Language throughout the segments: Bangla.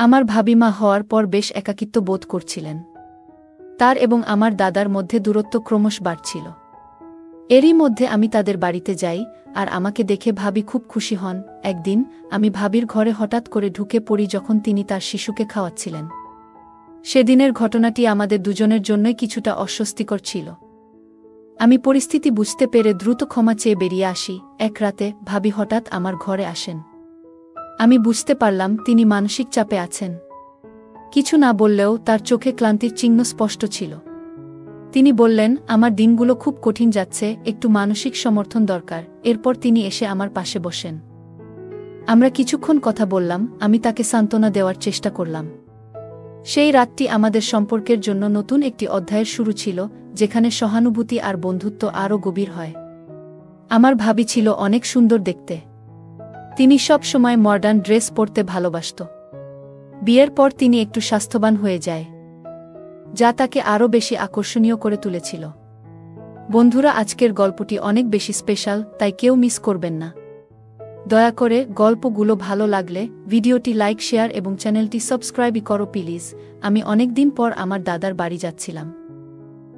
আমার ভাবিমা হওয়ার পর বেশ একাকিত্ব বোধ করছিলেন। তার এবং আমার দাদার মধ্যে দূরত্ব ক্রমশ বাড়ছিল। এরই মধ্যে আমি তাদের বাড়িতে যাই, আর আমাকে দেখে ভাবি খুব খুশি হন। একদিন আমি ভাবির ঘরে হঠাৎ করে ঢুকে পড়ি যখন তিনি তার শিশুকে খাওয়াচ্ছিলেন। সেদিনের ঘটনাটি আমাদের দুজনের জন্যই কিছুটা অস্বস্তিকর ছিল। আমি পরিস্থিতি বুঝতে পেরে দ্রুত ক্ষমা চেয়ে বেরিয়ে আসি। এক রাতে ভাবি হঠাৎ আমার ঘরে আসেন। আমি বুঝতে পারলাম তিনি মানসিক চাপে আছেন। কিছু না বললেও তার চোখে ক্লান্তির চিহ্ন স্পষ্ট ছিল। তিনি বললেন, আমার দিনগুলো খুব কঠিন যাচ্ছে, একটু মানসিক সমর্থন দরকার। এরপর তিনি এসে আমার পাশে বসেন। আমরা কিছুক্ষণ কথা বললাম, আমি তাকে সান্ত্বনা দেওয়ার চেষ্টা করলাম। সেই রাতটি আমাদের সম্পর্কের জন্য নতুন একটি অধ্যায়ের শুরু ছিল, যেখানে সহানুভূতি আর বন্ধুত্ব আরও গভীর হয়। আমার ভাবি ছিল অনেক সুন্দর দেখতে। তিনি সব সময় মডার্ন ড্রেস পরতে ভালোবাসত। বিয়ের পর তিনি একটু স্বাস্থ্যবান হয়ে যায়, যা তাকে আরও বেশি আকর্ষণীয় করে তুলেছিল। বন্ধুরা, আজকের গল্পটি অনেক বেশি স্পেশাল, তাই কেউ মিস করবেন না। দয়া করে গল্পগুলো ভালো লাগলে ভিডিওটি লাইক, শেয়ার এবং চ্যানেলটি সাবস্ক্রাইব করো প্লিজ। আমি অনেকদিন পর আমার দাদার বাড়ি যাচ্ছিলাম।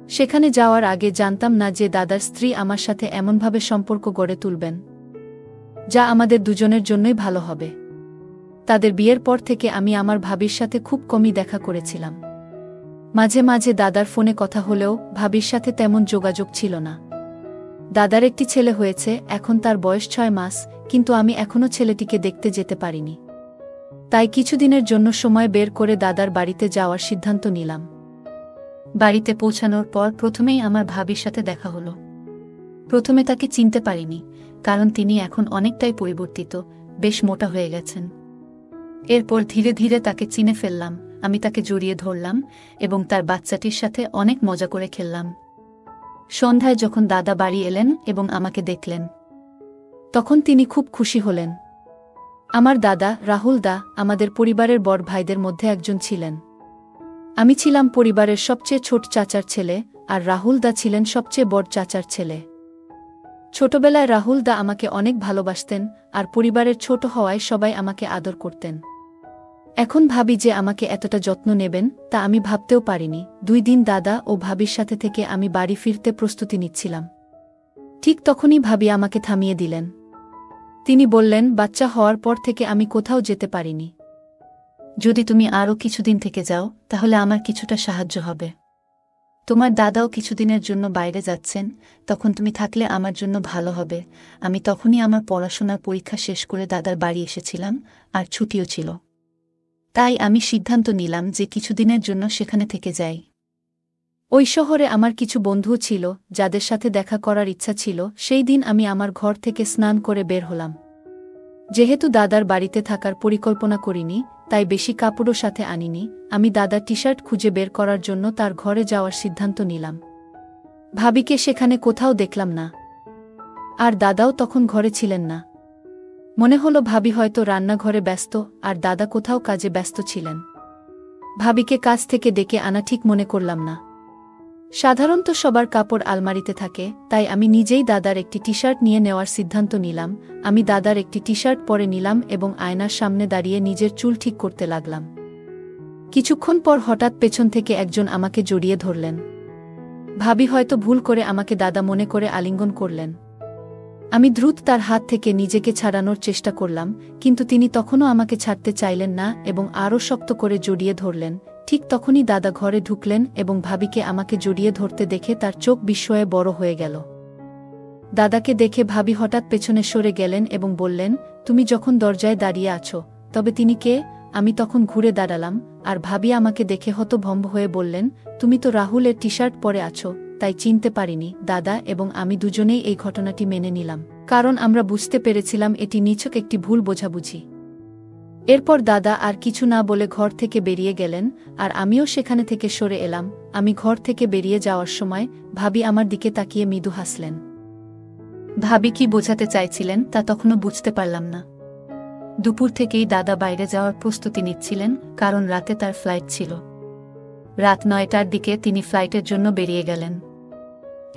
সেখানে যাওয়ার আগে জানতাম না যে দাদার স্ত্রী আমার সাথে এমনভাবে সম্পর্ক গড়ে তুলবেন, যা আমাদের দুজনের জন্যই ভালো হবে। তাদের বিয়ের পর থেকে আমি আমার ভাবির সাথে খুব কমই দেখা করেছিলাম। মাঝে মাঝে দাদার ফোনে কথা হলেও ভাবির সাথে তেমন যোগাযোগ ছিল না। দাদার একটি ছেলে হয়েছে, এখন তার বয়স 6 মাস, কিন্তু আমি এখনও ছেলেটিকে দেখতে যেতে পারিনি। তাই কিছুদিনের জন্য সময় বের করে দাদার বাড়িতে যাওয়ার সিদ্ধান্ত নিলাম। বাড়িতে পৌঁছানোর পর প্রথমেই আমার ভাবির সাথে দেখা হলো। প্রথমে তাকে চিনতে পারিনি, কারণ তিনি এখন অনেকটাই পরিবর্তিত, বেশ মোটা হয়ে গেছেন। এরপর ধীরে ধীরে তাকে চিনে ফেললাম। আমি তাকে জড়িয়ে ধরলাম এবং তার বাচ্চাটির সাথে অনেক মজা করে খেললাম। সন্ধ্যায় যখন দাদা বাড়ি এলেন এবং আমাকে দেখলেন, তখন তিনি খুব খুশি হলেন। আমার দাদা রাহুল দা আমাদের পরিবারের বড় ভাইদের মধ্যে একজন ছিলেন। আমি ছিলাম পরিবারের সবচেয়ে ছোট চাচার ছেলে, আর রাহুল দা ছিলেন সবচেয়ে বড় চাচার ছেলে। ছোটবেলায় রাহুল দা আমাকে অনেক ভালোবাসতেন, আর পরিবারের ছোট হওয়ায় সবাই আমাকে আদর করতেন। এখন ভাবি যে আমাকে এতটা যত্ন নেবেন, তা আমি ভাবতেও পারিনি। 2 দিন দাদা ও ভাবির সাথে থেকে আমি বাড়ি ফিরতে প্রস্তুতি নিচ্ছিলাম। ঠিক তখনই ভাবি আমাকে থামিয়ে দিলেন। তিনি বললেন, বাচ্চা হওয়ার পর থেকে আমি কোথাও যেতে পারিনি। যদি তুমি আরও কিছুদিন থেকে যাও, তাহলে আমার কিছুটা সাহায্য হবে। তোমার দাদাও কিছুদিনের জন্য বাইরে যাচ্ছেন, তখন তুমি থাকলে আমার জন্য ভালো হবে। আমি তখনই আমার পড়াশোনার পরীক্ষা শেষ করে দাদার বাড়ি এসেছিলাম, আর ছুটিও ছিল। তাই আমি সিদ্ধান্ত নিলাম যে কিছুদিনের জন্য সেখানে থেকে যাই। ওই শহরে আমার কিছু বন্ধুও ছিল, যাদের সাথে দেখা করার ইচ্ছা ছিল। সেই দিন আমি আমার ঘর থেকে স্নান করে বের হলাম। যেহেতু দাদার বাড়িতে থাকার পরিকল্পনা করিনি, তাই বেশি কাপড়ও সাথে আনিনি। আমি দাদার টি-শার্ট খুঁজে বের করার জন্য তার ঘরে যাওয়ার সিদ্ধান্ত নিলাম। ভাবিকে সেখানে কোথাও দেখলাম না, আর দাদাও তখন ঘরে ছিলেন না। মনে হলো ভাবি হয়তো রান্নাঘরে ব্যস্ত, আর দাদা কোথাও কাজে ব্যস্ত ছিলেন। ভাবিকে কাজ থেকে ডেকে আনা ঠিক মনে করলাম না। সাধারণত সবার কাপড় আলমারিতে থাকে, তাই আমি নিজেই দাদার একটি টি-শার্ট নিয়ে নেওয়ার সিদ্ধান্ত নিলাম। আমি দাদার একটি টি-শার্ট পরে নিলাম এবং আয়নার সামনে দাঁড়িয়ে নিজের চুল ঠিক করতে লাগলাম। কিছুক্ষণ পর হঠাৎ পেছন থেকে একজন আমাকে জড়িয়ে ধরলেন। ভাবি হয়তো ভুল করে আমাকে দাদা মনে করে আলিঙ্গন করলেন। আমি দ্রুত তার হাত থেকে নিজেকে ছাড়ানোর চেষ্টা করলাম, কিন্তু তিনি তখনও আমাকে ছাড়তে চাইলেন না এবং আরও শক্ত করে জড়িয়ে ধরলেন। ঠিক তখনই দাদা ঘরে ঢুকলেন এবং ভাবিকে আমাকে জড়িয়ে ধরতে দেখে তার চোখ বিস্ময়ে বড় হয়ে গেল। দাদাকে দেখে ভাবি হঠাৎ পেছনে সরে গেলেন এবং বললেন, তুমি যখন দরজায় দাঁড়িয়ে আছো, তবে তিনি কে? আমি তখন ঘুরে দাঁড়ালাম, আর ভাবি আমাকে দেখে হতভম্ব হয়ে বললেন, তুমি তো রাহুলের টি-শার্ট পরে আছো, তাই চিনতে পারিনি। দাদা এবং আমি দুজনেই এই ঘটনাটি মেনে নিলাম, কারণ আমরা বুঝতে পেরেছিলাম এটি নিছক একটি ভুল বোঝাবুঝি। এরপর দাদা আর কিছু না বলে ঘর থেকে বেরিয়ে গেলেন, আর আমিও সেখানে থেকে সরে এলাম। আমি ঘর থেকে বেরিয়ে যাওয়ার সময় ভাবি আমার দিকে তাকিয়ে মৃদু হাসলেন। ভাবি কি বোঝাতে চাইছিলেন তা তখনও বুঝতে পারলাম না। দুপুর থেকেই দাদা বাইরে যাওয়ার প্রস্তুতি নিচ্ছিলেন, কারণ রাতে তার ফ্লাইট ছিল। রাত 9টার দিকে তিনি ফ্লাইটের জন্য বেরিয়ে গেলেন।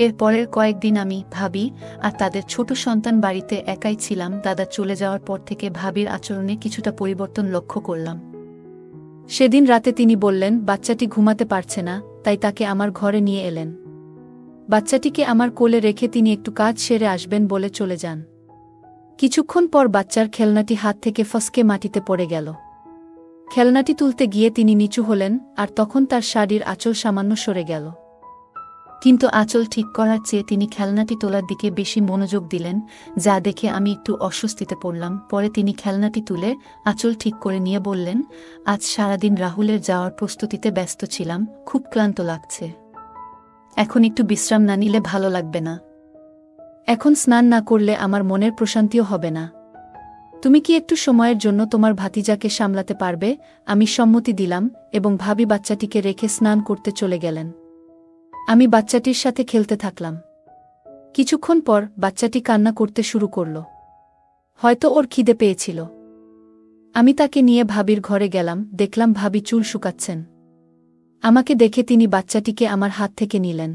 এর পরের কয়েকদিন আমি, ভাবি আর তাদের ছোট সন্তান বাড়িতে একাই ছিলাম। দাদা চলে যাওয়ার পর থেকে ভাবির আচরণে কিছুটা পরিবর্তন লক্ষ্য করলাম। সেদিন রাতে তিনি বললেন বাচ্চাটি ঘুমাতে পারছে না, তাই তাকে আমার ঘরে নিয়ে এলেন। বাচ্চাটিকে আমার কোলে রেখে তিনি একটু কাজ সেরে আসবেন বলে চলে যান। কিছুক্ষণ পর বাচ্চার খেলনাটি হাত থেকে ফসকে মাটিতে পড়ে গেল। খেলনাটি তুলতে গিয়ে তিনি নিচু হলেন, আর তখন তার শাড়ির আঁচল সামান্য সরে গেল। কিন্তু আঁচল ঠিক করার চেয়ে তিনি খেলনাটি তোলার দিকে বেশি মনোযোগ দিলেন, যা দেখে আমি একটু অস্বস্তিতে পড়লাম। পরে তিনি খেলনাটি তুলে আঁচল ঠিক করে নিয়ে বললেন, আজ সারাদিন রাহুলের যাওয়ার প্রস্তুতিতে ব্যস্ত ছিলাম, খুব ক্লান্ত লাগছে। এখন একটু বিশ্রাম না নিলে ভালো লাগবে না। এখন স্নান না করলে আমার মনের প্রশান্তিও হবে না। তুমি কি একটু সময়ের জন্য তোমার ভাতিজাকে সামলাতে পারবে? আমি সম্মতি দিলাম এবং ভাবি বাচ্চাটিকে রেখে স্নান করতে চলে গেলেন। আমি বাচ্চাটির সাথে খেলতে থাকলাম। কিছুক্ষণ পর বাচ্চাটি কান্না করতে শুরু করল। হয়তো ওর খিদে পেয়েছিল। আমি তাকে নিয়ে ভাবির ঘরে গেলাম, দেখলাম ভাবি চুল শুকাচ্ছেন। আমাকে দেখে তিনি বাচ্চাটিকে আমার হাত থেকে নিলেন।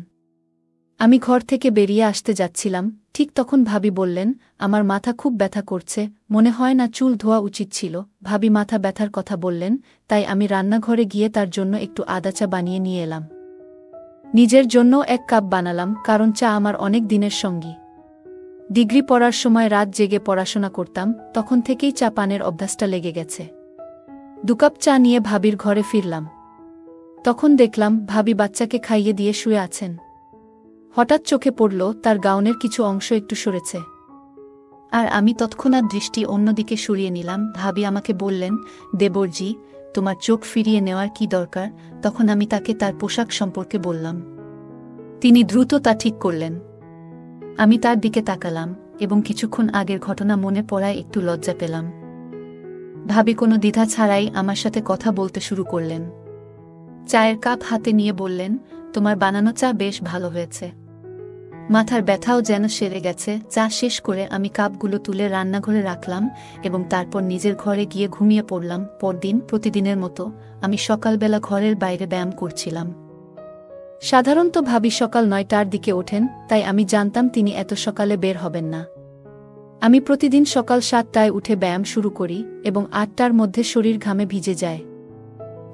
আমি ঘর থেকে বেরিয়ে আসতে যাচ্ছিলাম, ঠিক তখন ভাবি বললেন, আমার মাথা খুব ব্যথা করছে, মনে হয় না চুল ধোয়া উচিত ছিল। ভাবি মাথা ব্যথার কথা বললেন, তাই আমি রান্নাঘরে গিয়ে তার জন্য একটু আদা চা বানিয়ে নিয়ে এলাম। নিজের জন্য 1 কাপ বানালাম, কারণ চা আমার অনেক দিনের সঙ্গী। ডিগ্রি পড়ার সময় রাত জেগে পড়াশোনা করতাম, তখন থেকেই চা পানের অভ্যাসটা লেগে গেছে। 2 কাপ চা নিয়ে ভাবির ঘরে ফিরলাম। তখন দেখলাম ভাবি বাচ্চাকে খাইয়ে দিয়ে শুয়ে আছেন। হঠাৎ চোখে পড়ল তার গাউনের কিছু অংশ একটু সরেছে, আর আমি তৎক্ষণাৎ দৃষ্টি অন্যদিকে সরিয়ে নিলাম। ভাবি আমাকে বললেন, দেবরজি, তোমার চোখ ফিরিয়ে নেওয়ার কি দরকার? তখন আমি তাকে তার পোশাক সম্পর্কে বললাম। তিনি দ্রুত তা ঠিক করলেন। আমি তার দিকে তাকালাম এবং কিছুক্ষণ আগের ঘটনা মনে পড়ায় একটু লজ্জা পেলাম। ভাবি কোনো দ্বিধা ছাড়াই আমার সাথে কথা বলতে শুরু করলেন। চায়ের কাপ হাতে নিয়ে বললেন, তোমার বানানো চা বেশ ভালো হয়েছে। মাথার ব্যথাও যেন সেরে গেছে। চা শেষ করে আমি কাপগুলো তুলে রান্নাঘরে রাখলাম এবং তারপর নিজের ঘরে গিয়ে ঘুমিয়ে পড়লাম। পরদিন প্রতিদিনের মতো আমি সকালবেলা ঘরের বাইরে ব্যায়াম করছিলাম। সাধারণত ভাবি সকাল 9টার দিকে ওঠেন, তাই আমি জানতাম তিনি এত সকালে বের হবেন না। আমি প্রতিদিন সকাল 7টায় উঠে ব্যায়াম শুরু করি এবং 8টার মধ্যে শরীর ঘামে ভিজে যায়।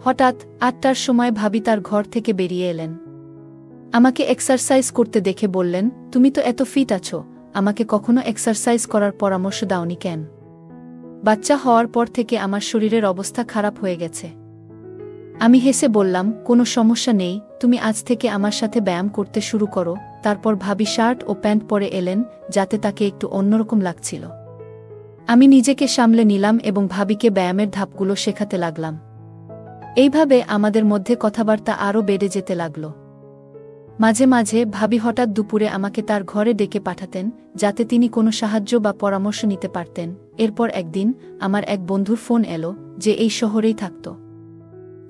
হঠাৎ 8টার সময় ভাবি তার ঘর থেকে বেরিয়ে এলেন। আমাকে এক্সারসাইজ করতে দেখে বললেন, তুমি তো এত ফিট আছো, আমাকে কখনো এক্সারসাইজ করার পরামর্শ দাওনি কেন? বাচ্চা হওয়ার পর থেকে আমার শরীরের অবস্থা খারাপ হয়ে গেছে। আমি হেসে বললাম, কোনো সমস্যা নেই, তুমি আজ থেকে আমার সাথে ব্যায়াম করতে শুরু করো। তারপর ভাবি শার্ট ও প্যান্ট পরে এলেন, যাতে তাকে একটু অন্যরকম লাগছিল। আমি নিজেকে সামলে নিলাম এবং ভাবিকে ব্যায়ামের ধাপগুলো শেখাতে লাগলাম। এইভাবে আমাদের মধ্যে কথাবার্তা আরও বেড়ে যেতে লাগল। মাঝে মাঝে ভাবি হঠাৎ দুপুরে আমাকে তার ঘরে ডেকে পাঠাতেন, যাতে তিনি কোনো সাহায্য বা পরামর্শ নিতে পারতেন। এরপর একদিন আমার এক বন্ধুর ফোন এলো, যে এই শহরেই থাকত।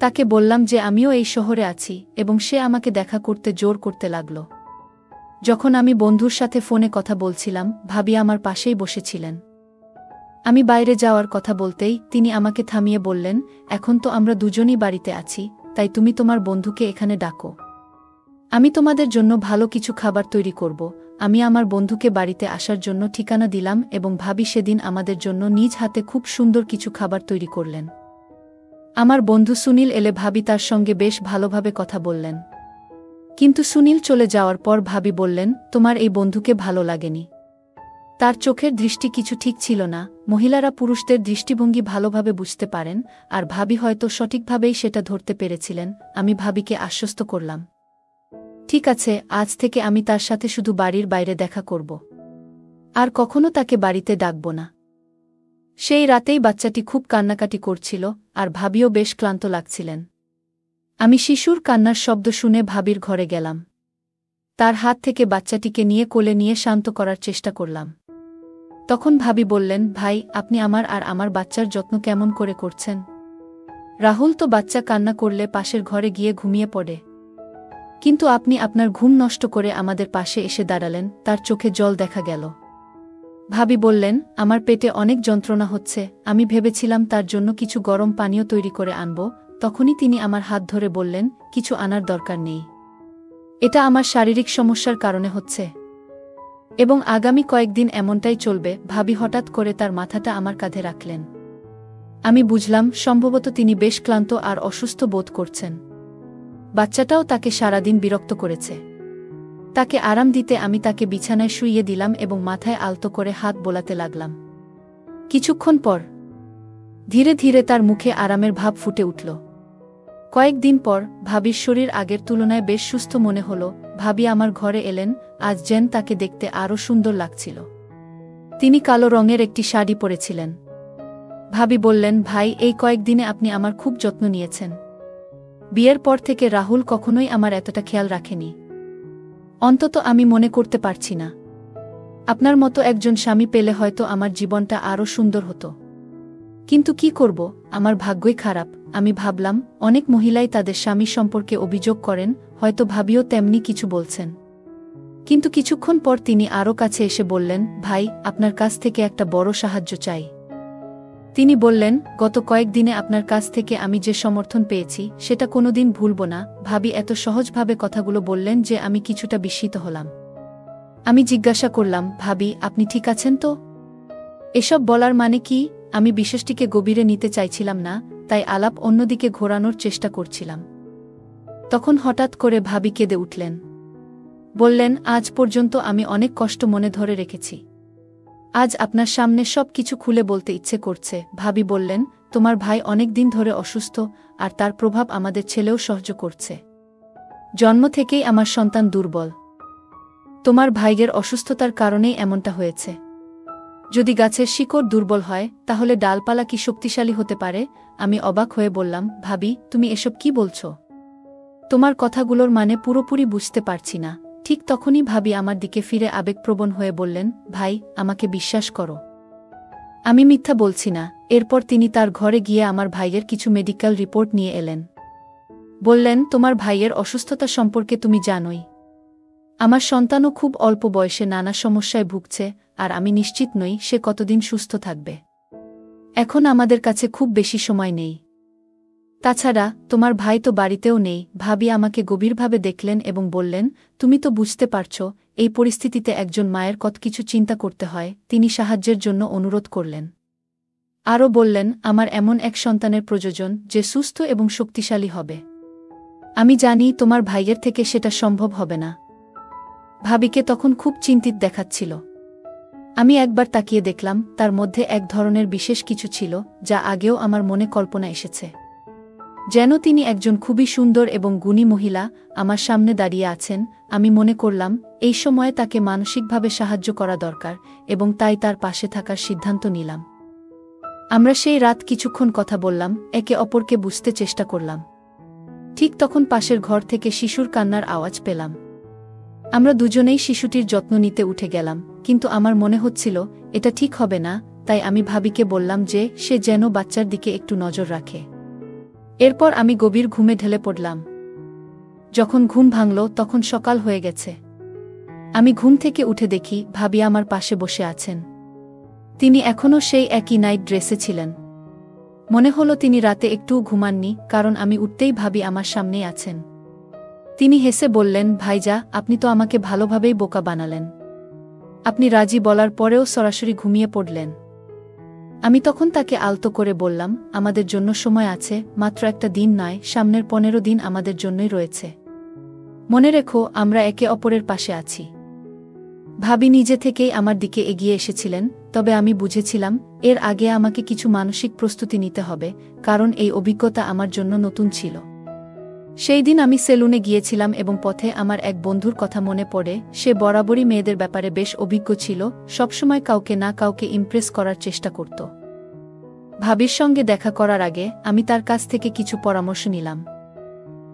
তাকে বললাম যে আমিও এই শহরে আছি এবং সে আমাকে দেখা করতে জোর করতে লাগল। যখন আমি বন্ধুর সাথে ফোনে কথা বলছিলাম, ভাবি আমার পাশেই বসেছিলেন। আমি বাইরে যাওয়ার কথা বলতেই তিনি আমাকে থামিয়ে বললেন, এখন তো আমরা দুজনই বাড়িতে আছি, তাই তুমি তোমার বন্ধুকে এখানে ডাকো। আমি তোমাদের জন্য ভালো কিছু খাবার তৈরি করব। আমি আমার বন্ধুকে বাড়িতে আসার জন্য ঠিকানা দিলাম এবং ভাবি সেদিন আমাদের জন্য নিজ হাতে খুব সুন্দর কিছু খাবার তৈরি করলেন। আমার বন্ধু সুনীল এলে ভাবি তার সঙ্গে বেশ ভালোভাবে কথা বললেন। কিন্তু সুনীল চলে যাওয়ার পর ভাবি বললেন, তোমার এই বন্ধুকে ভালো লাগেনি? তার চোখের দৃষ্টি কিছু ঠিক ছিল না। মহিলারা পুরুষদের দৃষ্টিভঙ্গি ভালোভাবে বুঝতে পারেন, আর ভাবি হয়তো সঠিকভাবেই সেটা ধরতে পেরেছিলেন। আমি ভাবিকে আশ্বস্ত করলাম, ঠিক আছে, আজ থেকে আমি তার সাথে শুধু বাড়ির বাইরে দেখা করব, আর কখনো তাকে বাড়িতে ডাকব না। সেই রাতেই বাচ্চাটি খুব কান্নাকাটি করছিল, আর ভাবিও বেশ ক্লান্ত লাগছিলেন। আমি শিশুর কান্নার শব্দ শুনে ভাবির ঘরে গেলাম। তার হাত থেকে বাচ্চাটিকে নিয়ে কোলে নিয়ে শান্ত করার চেষ্টা করলাম। তখন ভাবি বললেন, ভাই, আপনি আমার আর আমার বাচ্চার যত্ন কেমন করে করছেন? রাহুল তো বাচ্চা কান্না করলে পাশের ঘরে গিয়ে ঘুমিয়ে পড়ে, কিন্তু আপনি আপনার ঘুম নষ্ট করে আমাদের পাশে এসে দাঁড়ালেন। তার চোখে জল দেখা গেল। ভাবি বললেন, আমার পেটে অনেক যন্ত্রণা হচ্ছে, আমি ভেবেছিলাম তার জন্য কিছু গরম পানীয় তৈরি করে আনব। তখনই তিনি আমার হাত ধরে বললেন, কিছু আনার দরকার নেই, এটা আমার শারীরিক সমস্যার কারণে হচ্ছে এবং আগামী কয়েকদিন এমনটাই চলবে। ভাবি হঠাৎ করে তার মাথাটা আমার কাঁধে রাখলেন। আমি বুঝলাম সম্ভবত তিনি বেশ ক্লান্ত আর অসুস্থ বোধ করছেন। বাচ্চাটাও তাকে সারাদিন বিরক্ত করেছে। তাকে আরাম দিতে আমি তাকে বিছানায় শুইয়ে দিলাম এবং মাথায় আলতো করে হাত বোলাতে লাগলাম। কিছুক্ষণ পর ধীরে ধীরে তার মুখে আরামের ভাব ফুটে উঠল। কয়েকদিন পর ভাবির শরীর আগের তুলনায় বেশ সুস্থ মনে হল। ভাবি আমার ঘরে এলেন, আজ যেন তাকে দেখতে আরও সুন্দর লাগছিল। তিনি কালো রঙের একটি শাড়ি পরেছিলেন। ভাবি বললেন, ভাই, এই কয়েকদিনে আপনি আমার খুব যত্ন নিয়েছেন। বিয়ের পর থেকে রাহুল কখনোই আমার এতটা খেয়াল রাখেনি। অন্তত আমি মনে করতে পারছি না। আপনার মতো একজন স্বামী পেলে হয়তো আমার জীবনটা আরও সুন্দর হতো। কিন্তু কি করব, আমার ভাগ্যই খারাপ। আমি ভাবলাম, অনেক মহিলাই তাদের স্বামী সম্পর্কে অভিযোগ করেন, হয়তো ভাবিও তেমনি কিছু বলছেন। কিন্তু কিছুক্ষণ পর তিনি আরও কাছে এসে বললেন, ভাই, আপনার কাছ থেকে একটা বড় সাহায্য চাই। তিনি বললেন, গত কয়েকদিনে আপনার কাছ থেকে আমি যে সমর্থন পেয়েছি সেটা কোনোদিন ভুলব না। ভাবি এত সহজভাবে কথাগুলো বললেন যে আমি কিছুটা বিস্মিত হলাম। আমি জিজ্ঞাসা করলাম, ভাবি, আপনি ঠিক আছেন তো? এসব বলার মানে কি? আমি বিষয়টিকে গভীরে নিতে চাইছিলাম না, তাই আলাপ অন্যদিকে ঘোরানোর চেষ্টা করছিলাম। তখন হঠাৎ করে ভাবি কেঁদে উঠলেন। বললেন, আজ পর্যন্ত আমি অনেক কষ্ট মনে ধরে রেখেছি। আজ আপনার সামনে সব কিছু খুলে বলতে ইচ্ছে করছে। ভাবি বললেন, তোমার ভাই অনেক দিন ধরে অসুস্থ, আর তার প্রভাব আমাদের ছেলেও সহ্য করছে। জন্ম থেকেই আমার সন্তান দুর্বল। তোমার ভাইয়ের অসুস্থতার কারণেই এমনটা হয়েছে। যদি গাছের শিকড় দুর্বল হয়, তাহলে ডালপালা কি শক্তিশালী হতে পারে? আমি অবাক হয়ে বললাম, ভাবি, তুমি এসব কি বলছো? তোমার কথাগুলোর মানে পুরোপুরি বুঝতে পারছি না। ঠিক তখনই ভাবি আমার দিকে ফিরে আবেগপ্রবণ হয়ে বললেন, ভাই, আমাকে বিশ্বাস করো, আমি মিথ্যা বলছি না। এরপর তিনি তার ঘরে গিয়ে আমার ভাইয়ের কিছু মেডিকেল রিপোর্ট নিয়ে এলেন। বললেন, তোমার ভাইয়ের অসুস্থতা সম্পর্কে তুমি জানোই। আমার সন্তানও খুব অল্প বয়সে নানা সমস্যায় ভুগছে, আর আমি নিশ্চিত নই সে কতদিন সুস্থ থাকবে। এখন আমাদের কাছে খুব বেশি সময় নেই। তাছাড়া তোমার ভাই তো বাড়িতেও নেই। ভাবি আমাকে গভীরভাবে দেখলেন এবং বললেন, তুমি তো বুঝতে পারছ, এই পরিস্থিতিতে একজন মায়ের কত কিছু চিন্তা করতে হয়। তিনি সাহায্যের জন্য অনুরোধ করলেন। আরও বললেন, আমার এমন এক সন্তানের প্রয়োজন যে সুস্থ এবং শক্তিশালী হবে। আমি জানি তোমার ভাইয়ের থেকে সেটা সম্ভব হবে না। ভাবিকে তখন খুব চিন্তিত দেখাচ্ছিল। আমি একবার তাকিয়ে দেখলাম, তার মধ্যে এক ধরনের বিশেষ কিছু ছিল যা আগেও আমার মনে কল্পনা এসেছে। যেন তিনি একজন খুবই সুন্দর এবং গুণী মহিলা আমার সামনে দাঁড়িয়ে আছেন। আমি মনে করলাম, এই সময়ে তাকে মানসিকভাবে সাহায্য করা দরকার, এবং তাই তার পাশে থাকার সিদ্ধান্ত নিলাম। আমরা সেই রাত কিছুক্ষণ কথা বললাম, একে অপরকে বুঝতে চেষ্টা করলাম। ঠিক তখন পাশের ঘর থেকে শিশুর কান্নার আওয়াজ পেলাম। আমরা দুজনেই শিশুটির যত্ন নিতে উঠে গেলাম, কিন্তু আমার মনে হচ্ছিল এটা ঠিক হবে না। তাই আমি ভাবিকে বললাম যে সে যেন বাচ্চার দিকে একটু নজর রাখে। এরপর আমি গভীর ঘুমে ঢলে পড়লাম। যখন ঘুম ভাঙল তখন সকাল হয়ে গেছে। আমি ঘুম থেকে উঠে দেখি ভাবি আমার পাশে বসে আছেন। তিনি এখনও সেই একই নাইট ড্রেসে ছিলেন। মনে হলো তিনি রাতে একটুও ঘুমাননি, কারণ আমি উঠতেই ভাবি আমার সামনেই আছেন। তিনি হেসে বললেন, ভাইজা, আপনি তো আমাকে ভালোভাবেই বোকা বানালেন। আপনি রাজি বলার পরেও সরাসরি ঘুমিয়ে পড়লেন। আমি তখন তাকে আলতো করে বললাম, আমাদের জন্য সময় আছে, মাত্র একটা দিন নয়, সামনের 15 দিন আমাদের জন্যই রয়েছে। মনে রেখো, আমরা একে অপরের পাশে আছি। ভাবি নিজে থেকেই আমার দিকে এগিয়ে এসেছিলেন, তবে আমি বুঝেছিলাম এর আগে আমাকে কিছু মানসিক প্রস্তুতি নিতে হবে, কারণ এই অভিজ্ঞতা আমার জন্য নতুন ছিল। সেই দিন আমি সেলুনে গিয়েছিলাম এবং পথে আমার এক বন্ধুর কথা মনে পড়ে। সে বরাবরই মেয়েদের ব্যাপারে বেশ অভিজ্ঞ ছিল, সবসময় কাউকে না কাউকে ইমপ্রেস করার চেষ্টা করত। ভাবির সঙ্গে দেখা করার আগে আমি তার কাছ থেকে কিছু পরামর্শ নিলাম।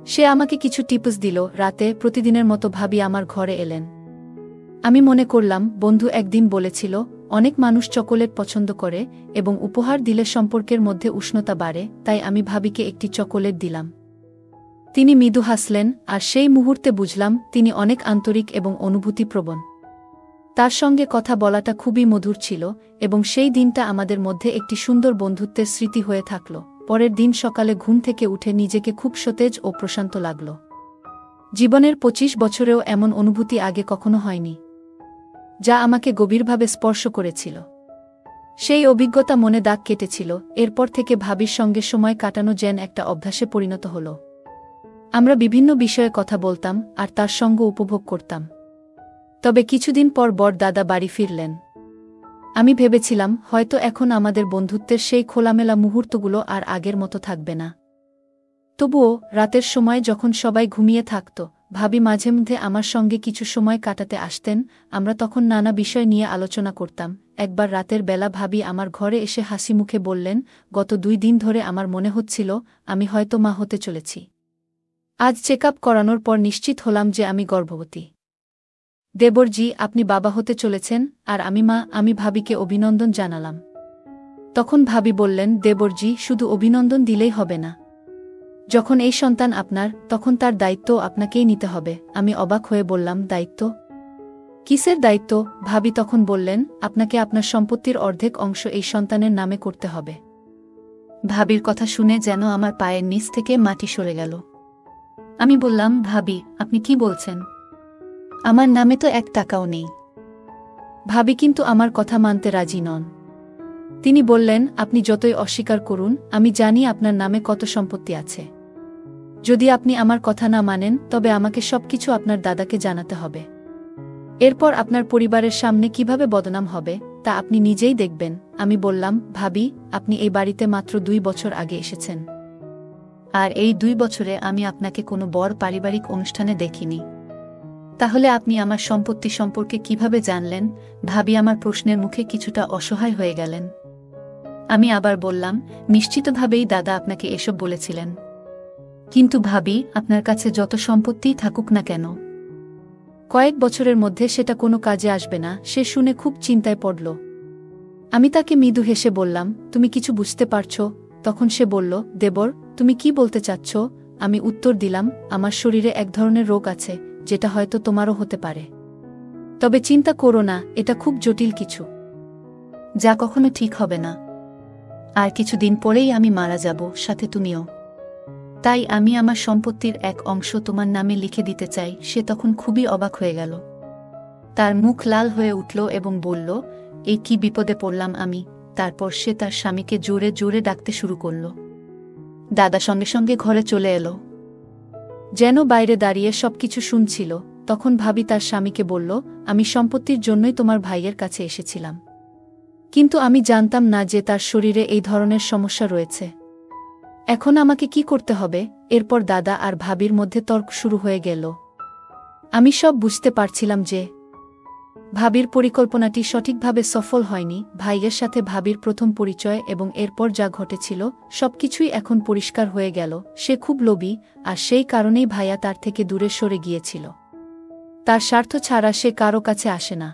সে আমাকে কিছু টিপস দিল। রাতে প্রতিদিনের মতো ভাবি আমার ঘরে এলেন। আমি মনে করলাম, বন্ধু একদিন বলেছিল অনেক মানুষ চকোলেট পছন্দ করে এবং উপহার দিলে সম্পর্কের মধ্যে উষ্ণতা বাড়ে, তাই আমি ভাবিকে একটি চকোলেট দিলাম। তিনি মৃদু হাসলেন, আর সেই মুহূর্তে বুঝলাম তিনি অনেক আন্তরিক এবং অনুভূতিপ্রবণ। তার সঙ্গে কথা বলাটা খুবই মধুর ছিল, এবং সেই দিনটা আমাদের মধ্যে একটি সুন্দর বন্ধুত্বের স্মৃতি হয়ে থাকল। পরের দিন সকালে ঘুম থেকে উঠে নিজেকে খুব সতেজ ও প্রশান্ত লাগল। জীবনের 25 বছরেও এমন অনুভূতি আগে কখনো হয়নি, যা আমাকে গভীরভাবে স্পর্শ করেছিল। সেই অভিজ্ঞতা মনে দাগ কেটেছিল। এরপর থেকে ভাবির সঙ্গে সময় কাটানো যেন একটা অভ্যাসে পরিণত হল। আমরা বিভিন্ন বিষয়ে কথা বলতাম আর তার সঙ্গ উপভোগ করতাম। তবে কিছুদিন পর দাদা বাড়ি ফিরলেন। আমি ভেবেছিলাম হয়তো এখন আমাদের বন্ধুত্বের সেই খোলামেলা মুহূর্তগুলো আর আগের মতো থাকবে না। তবুও রাতের সময় যখন সবাই ঘুমিয়ে থাকত, ভাবি মাঝে মধ্যে আমার সঙ্গে কিছু সময় কাটাতে আসতেন। আমরা তখন নানা বিষয় নিয়ে আলোচনা করতাম। একবার রাতের বেলা ভাবি আমার ঘরে এসে হাসি মুখে বললেন, গত 2 দিন ধরে আমার মনে হচ্ছিল আমি হয়তো মা হতে চলেছি। আজ চেকআপ করানোর পর নিশ্চিত হলাম যে আমি গর্ভবতী। দেবরজি, আপনি বাবা হতে চলেছেন আর আমি মা। আমি ভাবিকে অভিনন্দন জানালাম। তখন ভাবি বললেন, দেবরজি, শুধু অভিনন্দন দিলেই হবে না। যখন এই সন্তান আপনার, তখন তার দায়িত্ব আপনাকেই নিতে হবে। আমি অবাক হয়ে বললাম, দায়িত্ব? কিসের দায়িত্ব? ভাবি তখন বললেন, আপনাকে আপনার সম্পত্তির অর্ধেক অংশ এই সন্তানের নামে করতে হবে। ভাবির কথা শুনে যেন আমার পায়ের নিচ থেকে মাটি সরে গেল। আমি বললাম, ভাবি, আপনি কি বলছেন? আমার নামে তো 1 টাকাও নেই। ভাবি কিন্তু আমার কথা মানতে রাজি নন। তিনি বললেন, আপনি যতই অস্বীকার করুন, আমি জানি আপনার নামে কত সম্পত্তি আছে। যদি আপনি আমার কথা না মানেন, তবে আমাকে সবকিছু আপনার দাদাকে জানাতে হবে। এরপর আপনার পরিবারের সামনে কিভাবে বদনাম হবে তা আপনি নিজেই দেখবেন। আমি বললাম, ভাবি, আপনি এই বাড়িতে মাত্র 2 বছর আগে এসেছেন। আর এই 2 বছরে আমি আপনাকে কোনো বড় পারিবারিক অনুষ্ঠানে দেখিনি। তাহলে আপনি আমার সম্পত্তি সম্পর্কে কিভাবে জানলেন? ভাবি আমার প্রশ্নের মুখে কিছুটা অসহায় হয়ে গেলেন। আমি আবার বললাম, নিশ্চিতভাবেই দাদা আপনাকে এসব বলেছিলেন। কিন্তু ভাবি, আপনার কাছে যত সম্পত্তিই থাকুক না কেন, কয়েক বছরের মধ্যে সেটা কোনো কাজে আসবে না। সে শুনে খুব চিন্তায় পড়ল। আমি তাকে মৃদু হেসে বললাম, তুমি কিছু বুঝতে পারছো? তখন সে বলল, দেবর, তুমি কি বলতে চাচ্ছ? আমি উত্তর দিলাম, আমার শরীরে এক ধরনের রোগ আছে, যেটা হয়তো তোমারও হতে পারে। তবে চিন্তা করো না, এটা খুব জটিল কিছু, যা কখনো ঠিক হবে না। আর কিছুদিন পরেই আমি মারা যাব, সাথে তুমিও। তাই আমি আমার সম্পত্তির এক অংশ তোমার নামে লিখে দিতে চাই। সে তখন খুবই অবাক হয়ে গেল। তার মুখ লাল হয়ে উঠল এবং বলল, এই কি বিপদে পড়লাম আমি। তারপর সে তার স্বামীকে জোরে জোরে ডাকতে শুরু করল। দাদা সঙ্গে সঙ্গে ঘরে চলে এলো, যেন বাইরে দাঁড়িয়ে সবকিছু শুনছিল। তখন ভাবি তার স্বামীকে বলল, আমি সম্পত্তির জন্যই তোমার ভাইয়ের কাছে এসেছিলাম, কিন্তু আমি জানতাম না যে তার শরীরে এই ধরনের সমস্যা রয়েছে। এখন আমাকে কি করতে হবে? এরপর দাদা আর ভাবির মধ্যে তর্ক শুরু হয়ে গেল। আমি সব বুঝতে পারছিলাম যে ভাবির পরিকল্পনাটি সঠিকভাবে সফল হয়নি। ভাইয়ের সাথে ভাবির প্রথম পরিচয় এবং এরপর যা ঘটেছিল, সবকিছুই এখন পরিষ্কার হয়ে গেল। সে খুব লোভী, আর সেই কারণেই ভাইয়া তার থেকে দূরে সরে গিয়েছিল। তার স্বার্থ ছাড়া সে কারো কাছে আসে না।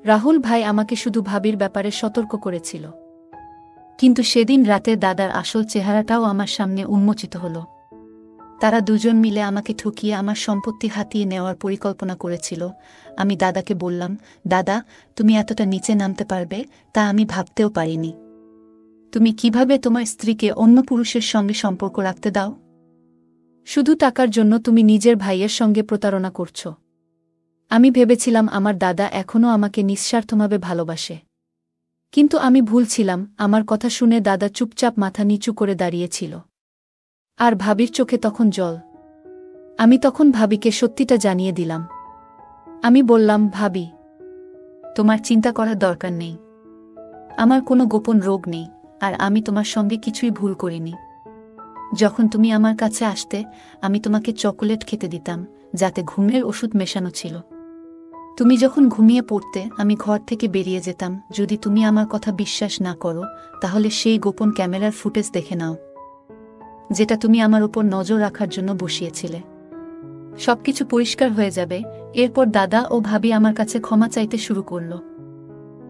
রাহুল ভাই আমাকে শুধু ভাবির ব্যাপারে সতর্ক করেছিল, কিন্তু সেদিন রাতে দাদার আসল চেহারাটাও আমার সামনে উন্মোচিত হল। তারা দুজন মিলে আমাকে ঠকিয়ে আমার সম্পত্তি হাতিয়ে নেওয়ার পরিকল্পনা করেছিল। আমি দাদাকে বললাম, দাদা, তুমি এতটা নিচে নামতে পারবে তা আমি ভাবতেও পারিনি। তুমি কিভাবে তোমার স্ত্রীকে অন্য পুরুষের সঙ্গে সম্পর্ক রাখতে দাও? শুধু টাকার জন্য তুমি নিজের ভাইয়ের সঙ্গে প্রতারণা করছ। আমি ভেবেছিলাম আমার দাদা এখনও আমাকে নিঃস্বার্থভাবে ভালোবাসে, কিন্তু আমি ভুল ছিলাম। আমার কথা শুনে দাদা চুপচাপ মাথা নিচু করে দাঁড়িয়েছিল, আর ভাবির চোখে তখন জল। আমি তখন ভাবিকে সত্যিটা জানিয়ে দিলাম। আমি বললাম, ভাবি, তোমার চিন্তা করার দরকার নেই। আমার কোনো গোপন রোগ নেই, আর আমি তোমার সঙ্গে কিছুই ভুল করিনি। যখন তুমি আমার কাছে আসতে, আমি তোমাকে চকোলেট খেতে দিতাম, যাতে ঘুমের ওষুধ মেশানো ছিল। তুমি যখন ঘুমিয়ে পড়তে, আমি ঘর থেকে বেরিয়ে যেতাম। যদি তুমি আমার কথা বিশ্বাস না করো, তাহলে সেই গোপন ক্যামেরার ফুটেজ দেখে নাও, যেটা তুমি আমার উপর নজর রাখার জন্য বসিয়েছিলে। সবকিছু পরিষ্কার হয়ে যাবে। এরপর দাদা ও ভাবি আমার কাছে ক্ষমা চাইতে শুরু করল,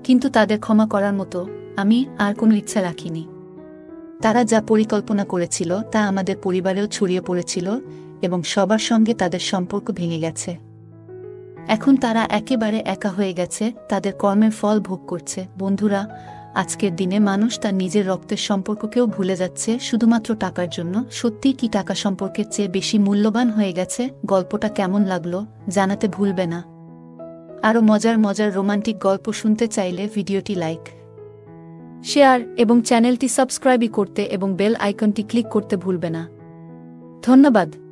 কিন্তু তাদের ক্ষমা করার মতো আমি আর কোনো ইচ্ছা রাখিনি। তারা যা পরিকল্পনা করেছিল তা আমাদের পরিবারেও ছড়িয়ে পড়েছিল এবং সবার সঙ্গে তাদের সম্পর্ক ভেঙে গেছে। এখন তারা একেবারে একা হয়ে গেছে, তাদের কর্মের ফল ভোগ করছে। বন্ধুরা, আজকের দিনে মানুষ তার নিজের রক্তের সম্পর্ককেও ভুলে যাচ্ছে শুধুমাত্র টাকার জন্য। সত্যি কি টাকা সম্পর্কের চেয়ে বেশি মূল্যবান হয়ে গেছে? গল্পটা কেমন লাগলো জানাতে ভুলবে না। আরও মজার মজার রোমান্টিক গল্প শুনতে চাইলে ভিডিওটি লাইক শেয়ার এবং চ্যানেলটি সাবস্ক্রাইব করতে এবং বেল আইকনটি ক্লিক করতে ভুলবে না। ধন্যবাদ।